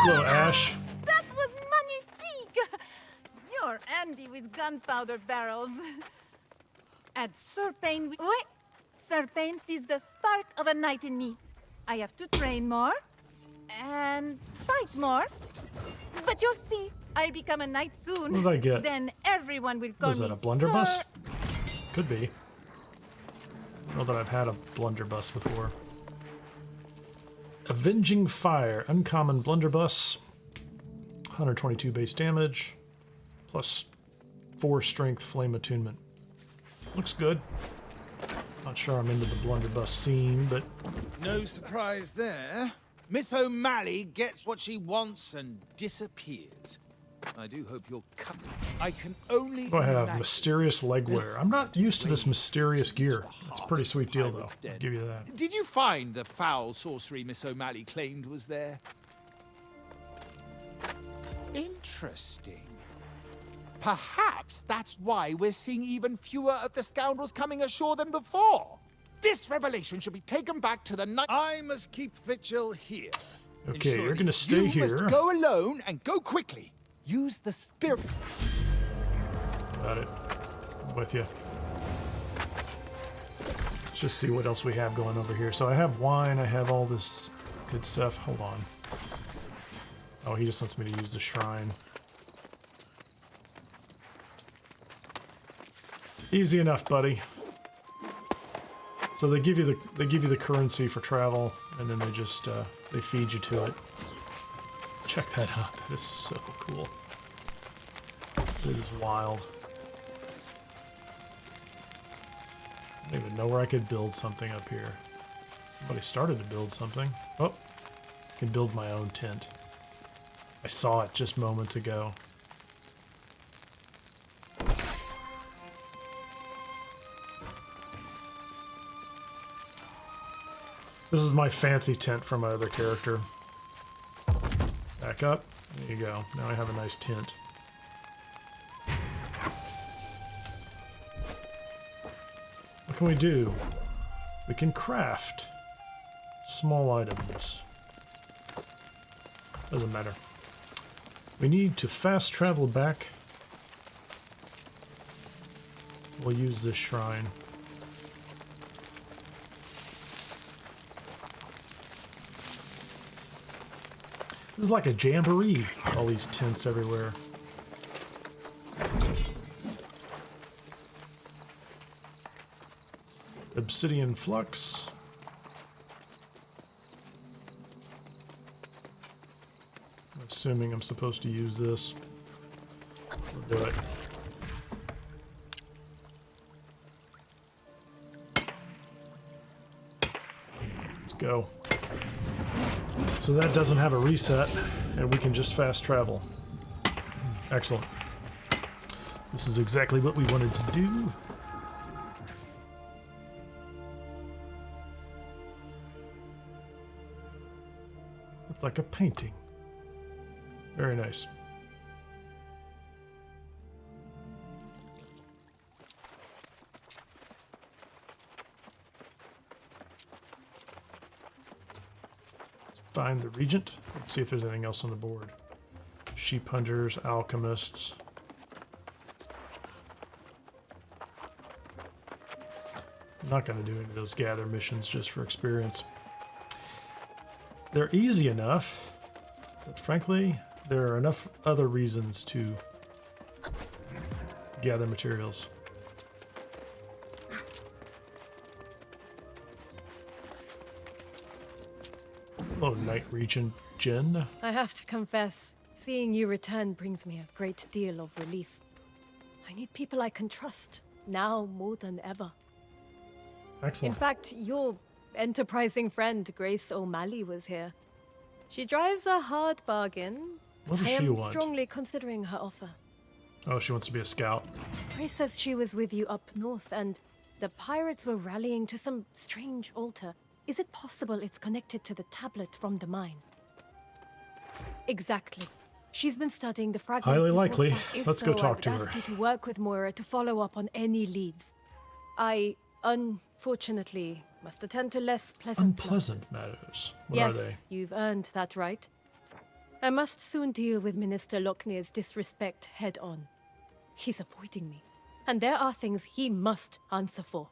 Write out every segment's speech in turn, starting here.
Hello, Ash. That was magnifique! You're Andy with gunpowder barrels. And Serpane... Wait! Serpane sees the spark of a knight in me. I have to train more and fight more. But you'll see, I'll become a knight soon. What did I get? Then everyone will call me Was that a blunderbuss? Sir... Could be. I don't know that I've had a blunderbuss before. Avenging Fire. Uncommon blunderbuss. 122 base damage. Plus 4 strength flame attunement. Looks good. Not sure I'm into the blunderbuss scene, but... No surprise there. Miss O'Malley gets what she wants and disappears. I do hope you'll cut. I can only. I have mysterious leg wear. I'm not used to this mysterious gear. It's a pretty sweet deal, though. I'll give you that. Did you find the foul sorcery Miss O'Malley claimed was there? Interesting. Perhaps that's why we're seeing even fewer of the scoundrels coming ashore than before. This revelation should be taken back to the night. I must keep Vigil here. Okay, you're gonna stay here. You must go alone and go quickly. Use the spirit. Got it. I'm with you. Let's just see what else we have going over here. So I have wine. I have all this good stuff. Hold on. Oh, he just wants me to use the shrine. Easy enough, buddy. So they give you the currency for travel, and then they just they feed you to it. Check that out. That is so cool. It is wild. I don't even know where I could build something up here. Somebody started to build something. Oh, I can build my own tent. I saw it just moments ago. This is my fancy tent from my other character. Back up. There you go. Now I have a nice tent. What can we do? We can craft small items. Doesn't matter. We need to fast travel back. We'll use this shrine. This is like a jamboree. All these tents everywhere. Obsidian flux. I'm assuming I'm supposed to use this. We'll do it. Let's go. So that doesn't have a reset, and we can just fast travel. Excellent. This is exactly what we wanted to do. It's like a painting. Very nice. Find the regent. Let's see if there's anything else on the board. Sheep hunters, alchemists. I'm not going to do any of those gather missions just for experience. They're easy enough, but frankly, there are enough other reasons to gather materials. Hello, Night Regent Jen. I have to confess, seeing you return brings me a great deal of relief. I need people I can trust, now more than ever. Excellent. In fact, your enterprising friend, Grace O'Malley, was here. She drives a hard bargain. What does I she am want? strongly considering her offer. Oh, she wants to be a scout. Grace says she was with you up north, and the pirates were rallying to some strange altar. Is it possible it's connected to the tablet from the mine? Exactly. She's been studying the fragments. Highly likely. If Let's so, go I talk would to her. ask you to work with Moira to follow up on any leads. I, unfortunately, must attend to less pleasant Unpleasant matters. What yes, are they? you've earned that right. I must soon deal with Minister Lochnear's disrespect head on. He's avoiding me, and there are things he must answer for.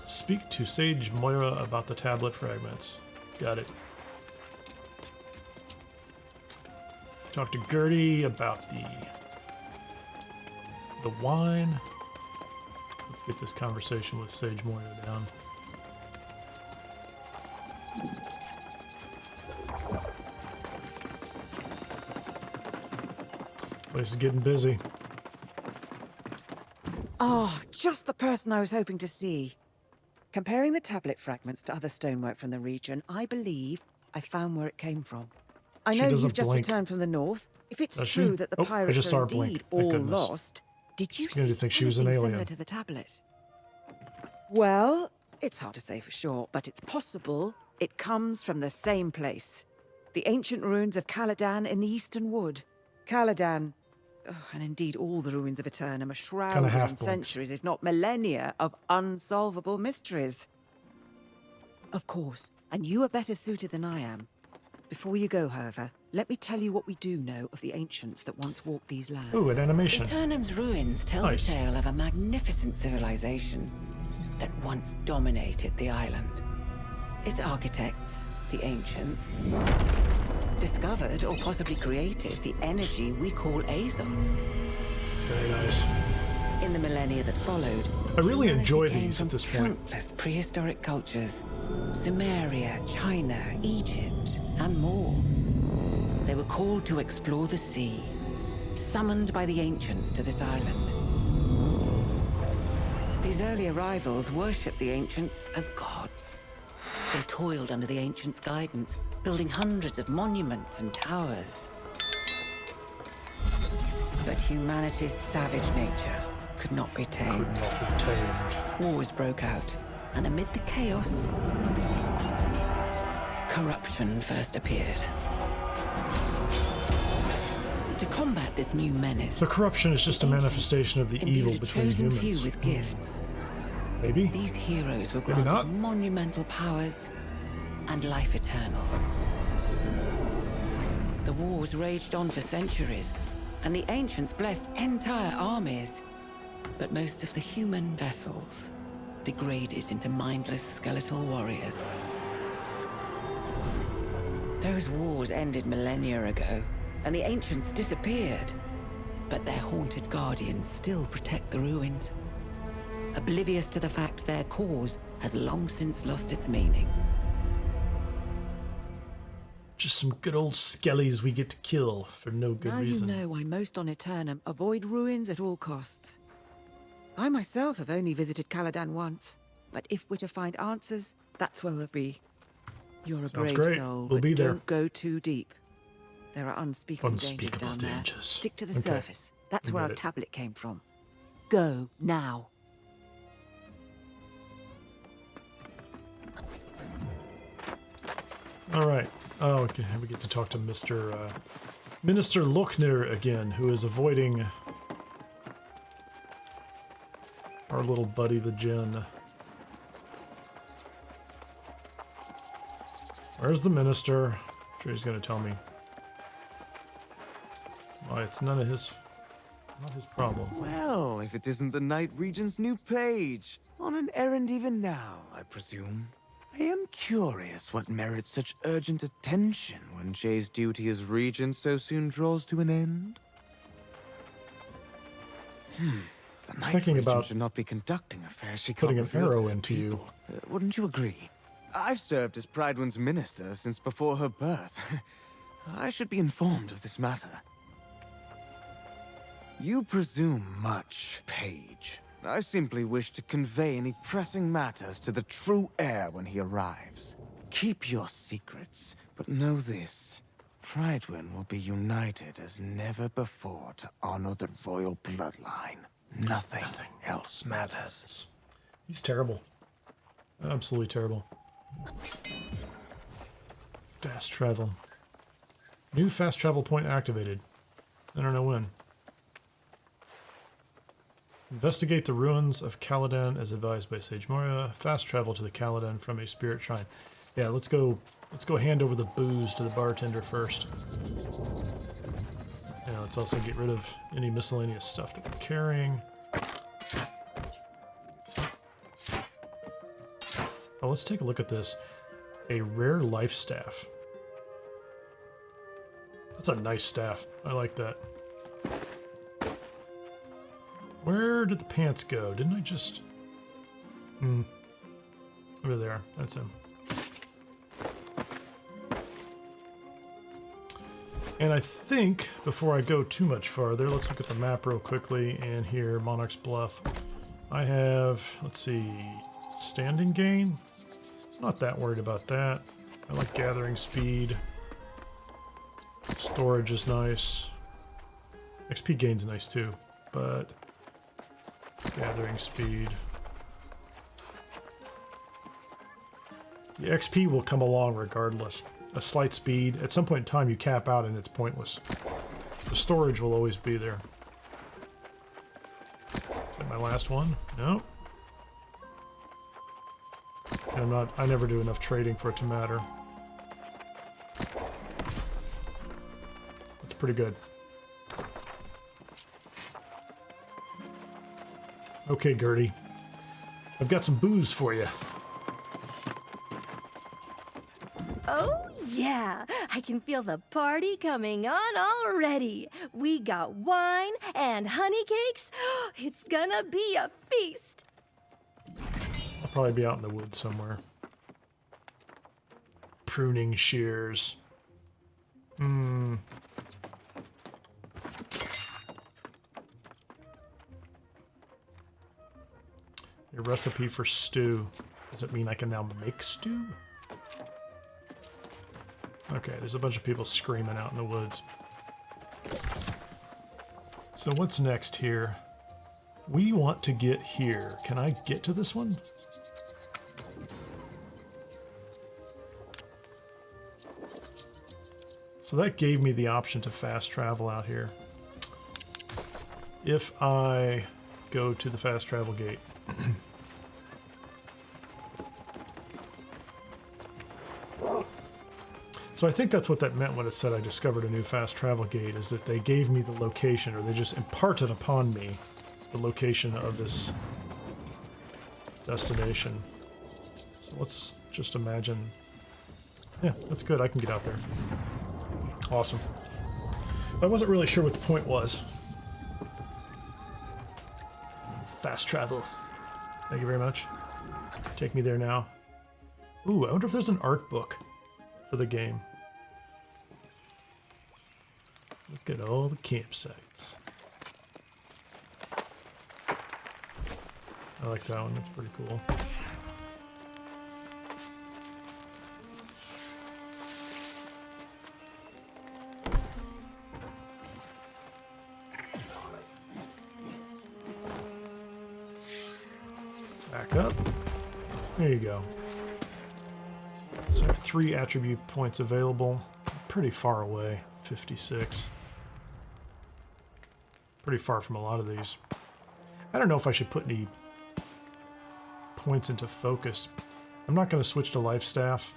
Speak to Sage Moira about the tablet fragments. Got it. Talk to Gertie about the wine. Let's get this conversation with Sage Moira down. Place is getting busy. Oh, just the person I was hoping to see. Comparing the tablet fragments to other stonework from the region, I believe I found where it came from. I She know doesn't you've just blink. returned from the north. If it's Does she? true that the Oh, I pirates just saw are her blink. indeed Thank all goodness. lost, did you beginning see to think she was an anything alien. similar to the tablet? Well, it's hard to say for sure, but it's possible it comes from the same place. The ancient ruins of Caladan in the Eastern Wood. Caladan, and indeed all the ruins of Aeternum, are shrouded in half-blinks. centuries, if not millennia, of unsolvable mysteries. Of course, and you are better suited than I am. Before you go, however, let me tell you what we do know of the ancients that once walked these lands. Ooh, an animation. Aeternum's ruins tell Nice. the tale of a magnificent civilization that once dominated the island. Its architects, the ancients, discovered or possibly created the energy we call Azos. Very nice. In the millennia that followed, I really humanity enjoy came these from at this point. countless prehistoric cultures, Sumeria, China, Egypt, and more. They were called to explore the sea, summoned by the ancients to this island. These early arrivals worshipped the ancients as gods. They toiled under the ancients' guidance, building hundreds of monuments and towers. But humanity's savage nature could not be Could tamed. not be tamed. Wars broke out, and amid the chaos, corruption first appeared. To combat this new menace, So corruption is just a manifestation of the evil imbued a between chosen humans. few with gifts. Maybe? These heroes were Maybe granted not. monumental powers and life eternal. The wars raged on for centuries, and the ancients blessed entire armies. But most of the human vessels degraded into mindless skeletal warriors. Those wars ended millennia ago, and the ancients disappeared. But their haunted guardians still protect the ruins, oblivious to the fact their cause has long since lost its meaning. Just some good old skellies we get to kill for no good Now reason. you know why most on Aeternum avoid ruins at all costs. I myself have only visited Caladan once, but if we're to find answers, that's where we'll be. You're a Sounds brave great. soul, We'll but be there. don't go too deep. There are unspeakable dangers down there. dangers. Stick to the Okay. surface. That's We where get our it. tablet came from. Go now. All right. Oh, okay. We get to talk to Minister Könieur again, who is avoiding our little buddy, the Djinn. Where's the minister? I'm sure he's going to tell me. Why, it's not his problem. Well, if it isn't the Night Regent's new page. On an errand even now, I presume. I am curious what merits such urgent attention when Jay's duty as regent so soon draws to an end. The Night thinking Regent about should not be conducting affairs she putting can't an reveal to arrow her into you. people. Wouldn't you agree? I've served as Pridewin's minister since before her birth. I should be informed of this matter. You presume much, Page. I simply wish to convey any pressing matters to the true heir when he arrives. Keep your secrets, but know this. Pridewin will be united as never before to honor the royal bloodline. Nothing else matters. He's terrible. Absolutely terrible. Fast travel. New fast travel point activated. I don't know when. Investigate the ruins of Caladan as advised by Sage Moira. Fast travel to the Caladan from a spirit shrine. Yeah, let's go hand over the booze to the bartender first. And let's also get rid of any miscellaneous stuff that we're carrying. Oh, let's take a look at this. A rare life staff. That's a nice staff. I like that. Where did the pants go? Didn't I just... Over there. That's him. And I think, before I go too much farther, let's look at the map real quickly. And here, Monarch's Bluff. I have, let's see, standing gain. Not that worried about that. I like gathering speed. Storage is nice. XP gain's nice too, but gathering speed. The XP will come along regardless. A slight speed. At some point in time, you cap out and it's pointless. The storage will always be there. Is that my last one? No. I never do enough trading for it to matter. That's pretty good. Okay, Gertie. I've got some booze for you. Oh, yeah. I can feel the party coming on already. We got wine and honey cakes. It's gonna be a feast. I'll probably be out in the woods somewhere. Pruning shears. Your recipe for stew. Does it mean I can now make stew? Okay, there's a bunch of people screaming out in the woods. So what's next here? We want to get here. Can I get to this one? So that gave me the option to fast travel out here. If I go to the fast travel gate. So I think that's what that meant when it said I discovered a new fast travel gate, is that they gave me the location, or they just imparted upon me the location of this destination. So let's just imagine. Yeah, that's good. I can get out there. Awesome. I wasn't really sure what the point was. Fast travel. Thank you very much. Take me there now. Ooh, I wonder if there's an art book for the game. Look at all the campsites. I like that one. That's pretty cool. Back up. There you go. So I have 3 attribute points available. Pretty far away. 56. Pretty far from a lot of these. I don't know if I should put any points into focus. I'm not going to switch to life staff.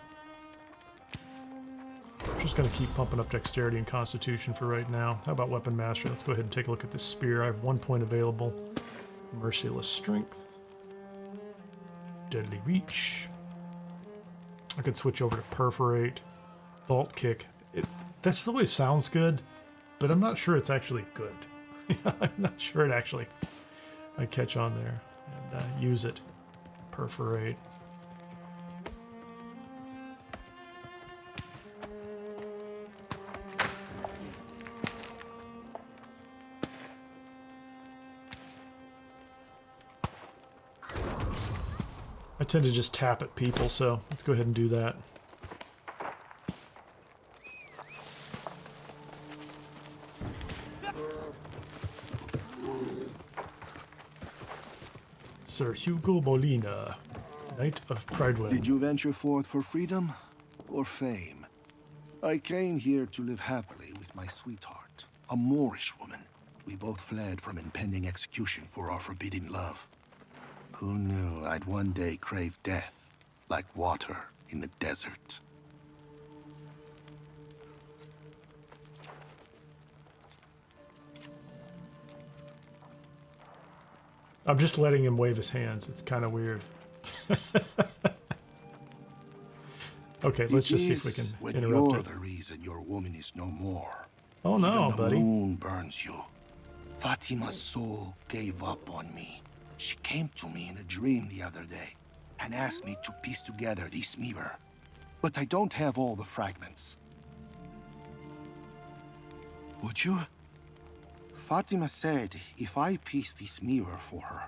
I'm just going to keep pumping up dexterity and constitution for right now. How about weapon mastery? Let's go ahead and take a look at this spear. I have 1 point available. Merciless strength. Deadly reach. I could switch over to perforate. Vault kick. This always sounds good, but I'm not sure it's actually good. I'm not sure it actually... I catch on there and use it. Perforate. I tend to just tap at people, so let's go ahead and do that. Sir Hugo Molina, Knight of Pridewind. Did you venture forth for freedom or fame? I came here to live happily with my sweetheart, a Moorish woman. We both fled from impending execution for our forbidden love. Who knew I'd one day crave death, like water in the desert. I'm just letting him wave his hands. It's kind of weird. Okay, let's just see if we can when interrupt you're it. the reason your woman is no more. Oh no, Even the buddy. moon burns you. Fatima's soul gave up on me. She came to me in a dream the other day and asked me to piece together this mirror. But I don't have all the fragments. Would you? Fatima said if I piece this mirror for her,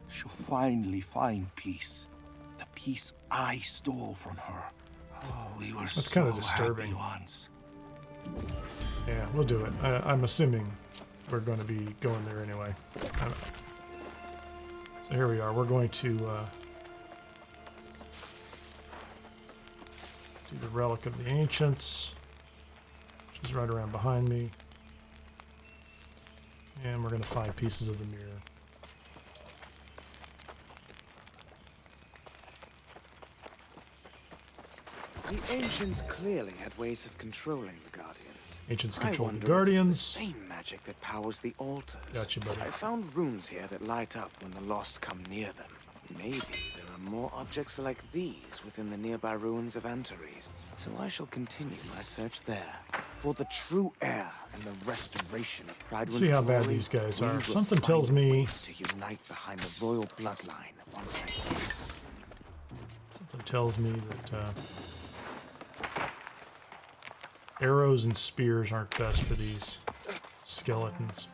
she'll finally find peace. The peace I stole from her. Oh, we were That's so kind of disturbing. happy once. Yeah, we'll do it. I'm assuming we're going to be going there anyway. So here we are. We're going to do the Relic of the Ancients, which is right around behind me. And we're going to find pieces of the mirror. The Ancients clearly had ways of controlling the Guardians. Ancients I control wonder the if it's Guardians. the same magic that powers the altars. Gotcha, buddy. I found runes here that light up when the lost come near them. Maybe there are more objects like these within the nearby ruins of Antares, so I shall continue my search there. For the true heir and the restoration of Prydwen's See how bad glory, these guys we are. will Something find tells a me- way to unite behind the royal bloodline once again. Something tells me that arrows and spears aren't best for these skeletons.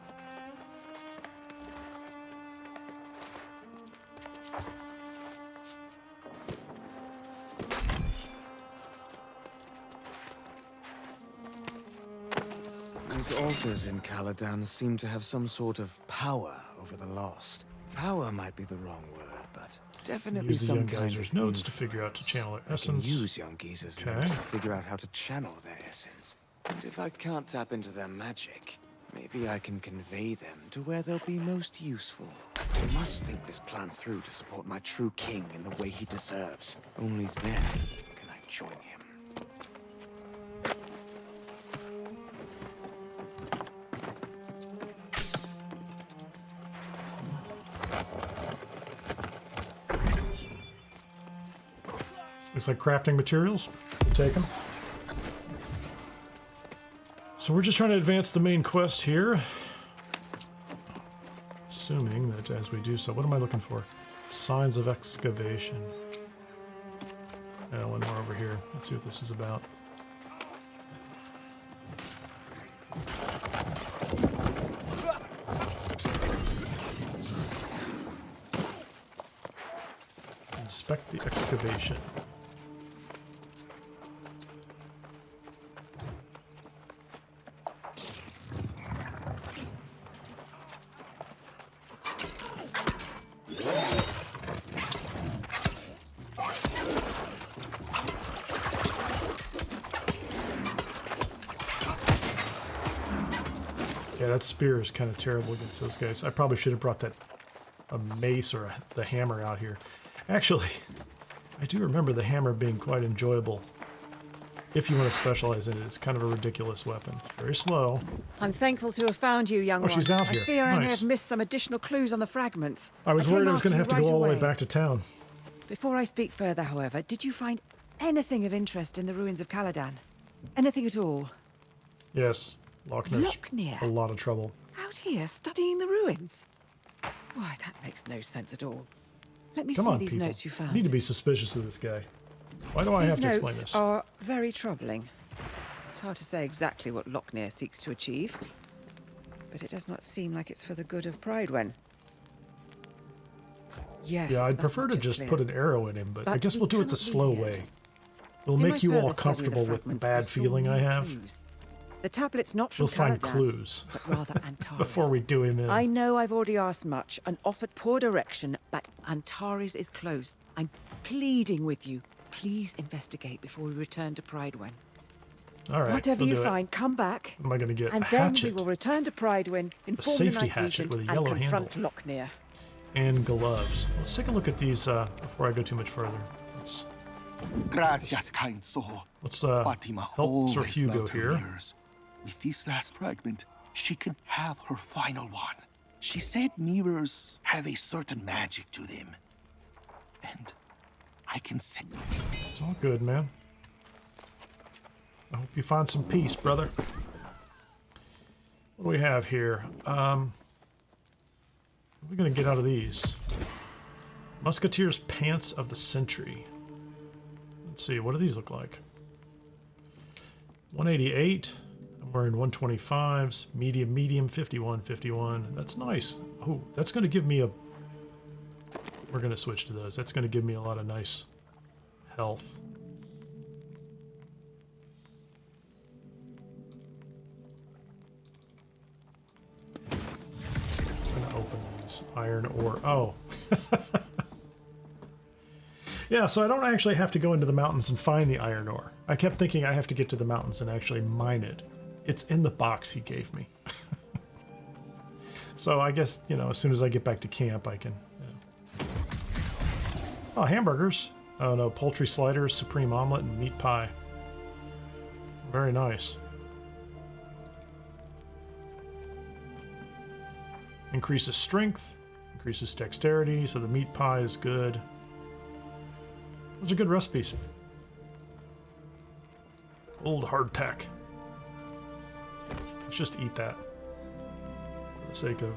These altars in Caladan seem to have some sort of power over the lost. Power might be the wrong word, but definitely Use the some young kind geezer's of notes to influence. figure out to channel their I can essence. use young geezer's Okay. notes to figure out how to channel their essence. And if I can't tap into their magic, maybe I can convey them to where they'll be most useful. I must think this plan through to support my true king in the way he deserves. Only then can I join him. Looks like crafting materials. We'll take them. So we're just trying to advance the main quest here. Assuming that as we do so, what am I looking for? Signs of excavation. One more over here. Let's see what this is about. Inspect the excavation. Yeah, that spear is kind of terrible against those guys. I probably should have brought a mace or the hammer out here. Actually, I do remember the hammer being quite enjoyable. If you want to specialize in it, it's kind of a ridiculous weapon. Very slow. I'm thankful to have found you, young one. she's out here. I fear I may Nice. have missed some additional clues on the fragments. I was worried I was going to have to go all the way back. back to town. Before I speak further, however, did you find anything of interest in the ruins of Caladan? Anything at all? Yes, Lochner's Lochner? a lot of trouble. Out here, studying the ruins? Why, that makes no sense at all. Let me Come see on, these people. notes you found. I need to be suspicious of this guy. Why do I These have to explain notes this? are very troubling. It's hard to say exactly what Lochner seeks to achieve, but it does not seem like it's for the good of Prydwen. Yes. Yeah, I'd that prefer to much is just clear. put an arrow in him, but I But guess we we'll do it the cannot slow leave yet. way. It'll In my make you all further study of the comfortable with the fragments, I bad saw feeling I new have. clues. The tablet's not from We'll find Caladan, clues but rather Antares. before we do him in. I know I've already asked much and offered poor direction, but Antares is closed. I'm pleading with you. Please investigate before we return to Prydwen. All right, Whatever we'll you do it. find, come back. What am I going to get? And A then hatchet we will return to Prydwen, inform the safety Night hatchet Regent, with a and yellow confront handle. Lochner. and gloves. Let's take a look at these before I go too much further. Gracias, kind soul. Let's Fatima help always Sir Hugo loved her here. mirrors. With this last fragment, she can have her final one. She said mirrors have a certain magic to them. And I can say... It's all good, man. I hope you find some peace, brother. What do we have here? What are we going to get out of these? Musketeer's Pants of the Century. Let's see, what do these look like? 188. I'm wearing 125s. Medium, 51, 51. That's nice. Oh, that's going to give me a... We're going to switch to those. That's going to give me a lot of nice health. I'm going to open these. Iron ore. Oh. Yeah, so I don't actually have to go into the mountains and find the iron ore. I kept thinking I have to get to the mountains and actually mine it. It's in the box he gave me. So I guess, you know, as soon as I get back to camp, I can... Yeah. Oh, hamburgers. Oh no, poultry sliders, supreme omelet, and meat pie. Very nice. Increases strength, increases dexterity, so the meat pie is good. Those are good recipes. Old hardtack. Let's just eat that for the sake of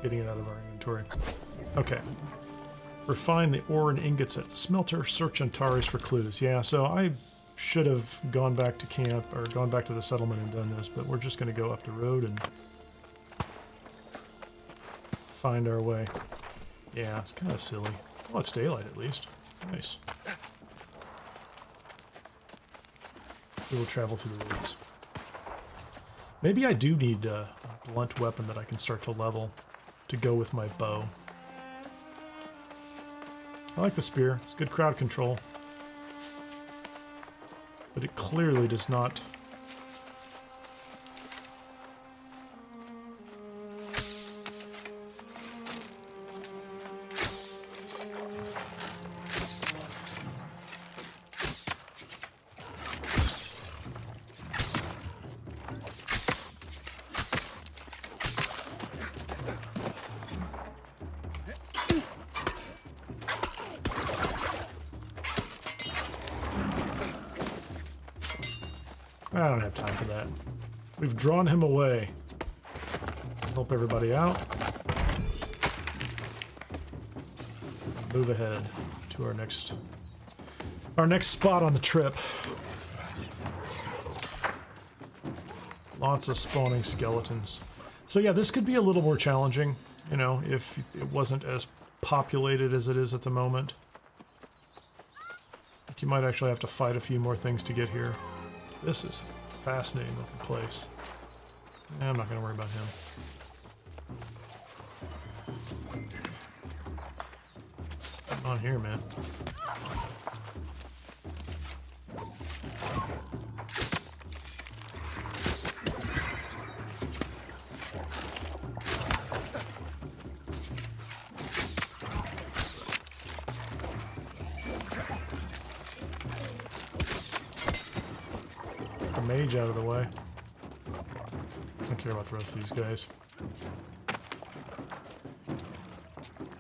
getting it out of our inventory. Okay. Refine the ore and ingots at the smelter. Search Antares for clues. Yeah, so I should have gone back to camp, or gone back to the settlement and done this, but we're just going to go up the road and find our way. Yeah, it's kind of silly. Well, it's daylight at least. Nice. We will travel through the woods. Maybe I do need a blunt weapon that I can start to level to go with my bow. I like the spear. It's good crowd control. But it clearly does not... I don't have time for that. We've drawn him away. Help everybody out. Move ahead to our next spot on the trip. Lots of spawning skeletons. So yeah, this could be a little more challenging, you know, if it wasn't as populated as it is at the moment. Like you might actually have to fight a few more things to get here. This is a fascinating looking place. I'm not going to worry about him. Come on here, man. Mage out of the way. I don't care about the rest of these guys.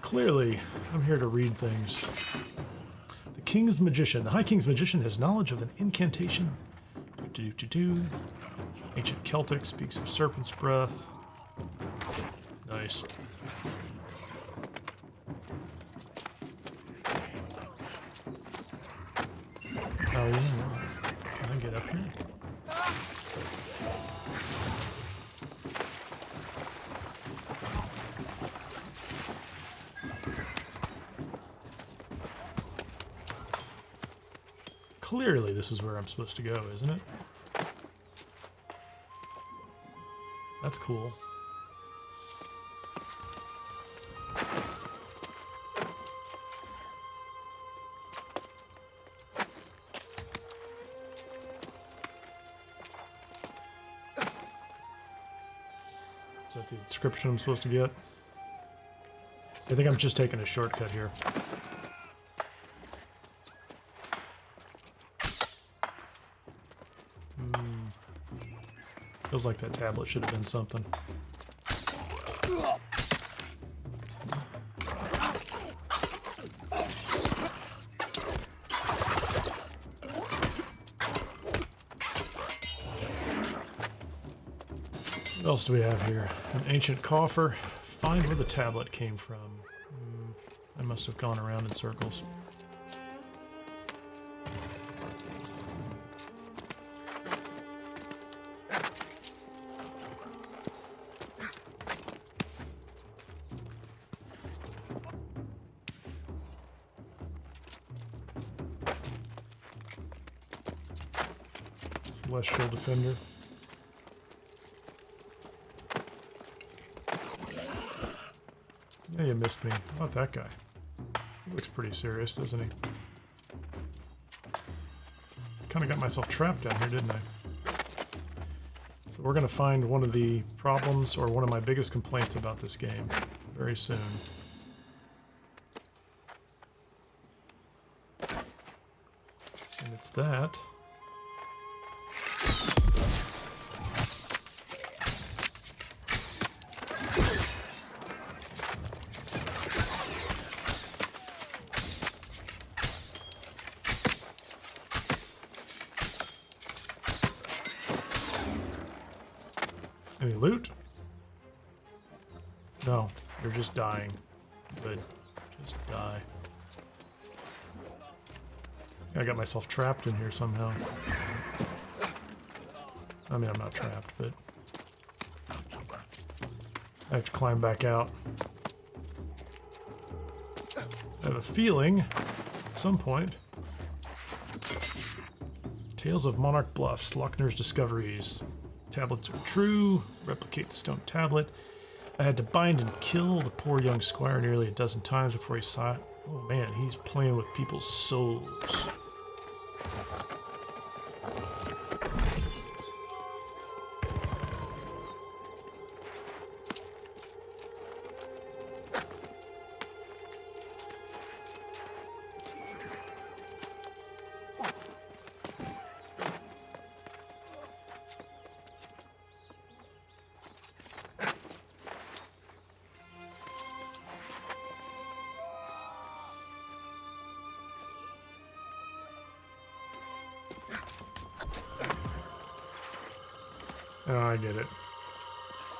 Clearly, I'm here to read things. The King's Magician. The High King's Magician has knowledge of an incantation. Ancient Celtic speaks of serpent's breath. Nice. Oh yeah. Can I get up here? Clearly this is where I'm supposed to go, isn't it? That's cool. Is that the description I'm supposed to get? I think I'm just taking a shortcut here. Feels like that tablet should have been something. What else do we have here? An ancient coffer. Find where the tablet came from. I must have gone around in circles. Celestial Defender. Yeah, you missed me. How about that guy? He looks pretty serious, doesn't he? Kind of got myself trapped down here, didn't I? So we're going to find one of the problems, or one of my biggest complaints about this game very soon. And it's that. Any loot? No, you're just dying. Good. Just die. I got myself trapped in here somehow. I mean, I'm not trapped, but I have to climb back out. I have a feeling, at some point, Tales of Monarch Bluffs, Lochner's Discoveries. Tablets are true. Replicate the stone tablet. I had to bind and kill the poor young squire nearly a dozen times before he saw it. Oh man, he's playing with people's souls. Oh, I get it.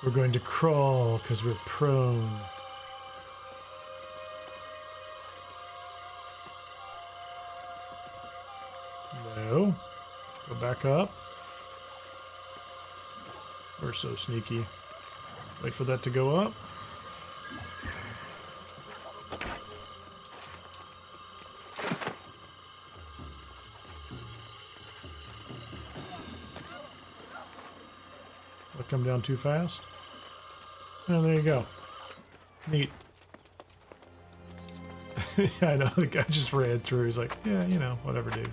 We're going to crawl because we're prone. No. Go back up. We're so sneaky. Wait for that to go up. Come down too fast. Oh, there you go. Neat. Yeah, I know, the guy just ran through. He's like, yeah, you know, whatever, dude.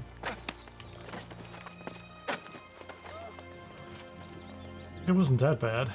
It wasn't that bad.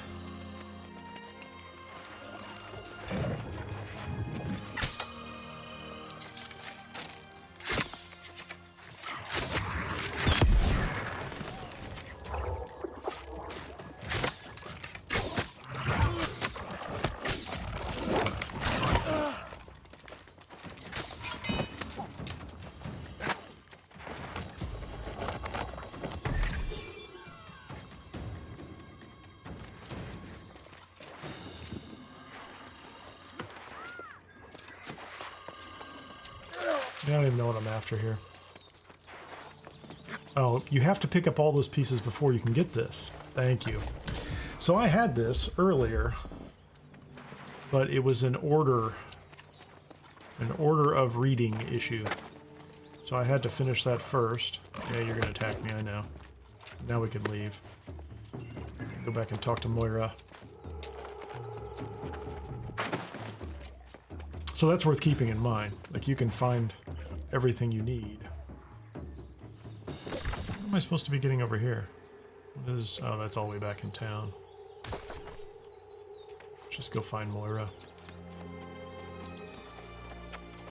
I don't even know what I'm after here. Oh, you have to pick up all those pieces before you can get this. Thank you. So I had this earlier, but it was an order of reading issue. So I had to finish that first. Yeah, you're gonna attack me, I know. Now we can leave. Go back and talk to Moira. So that's worth keeping in mind. Like, you can find everything you need. What am I supposed to be getting over here? What is... Oh, that's all the way back in town. Just go find Moira.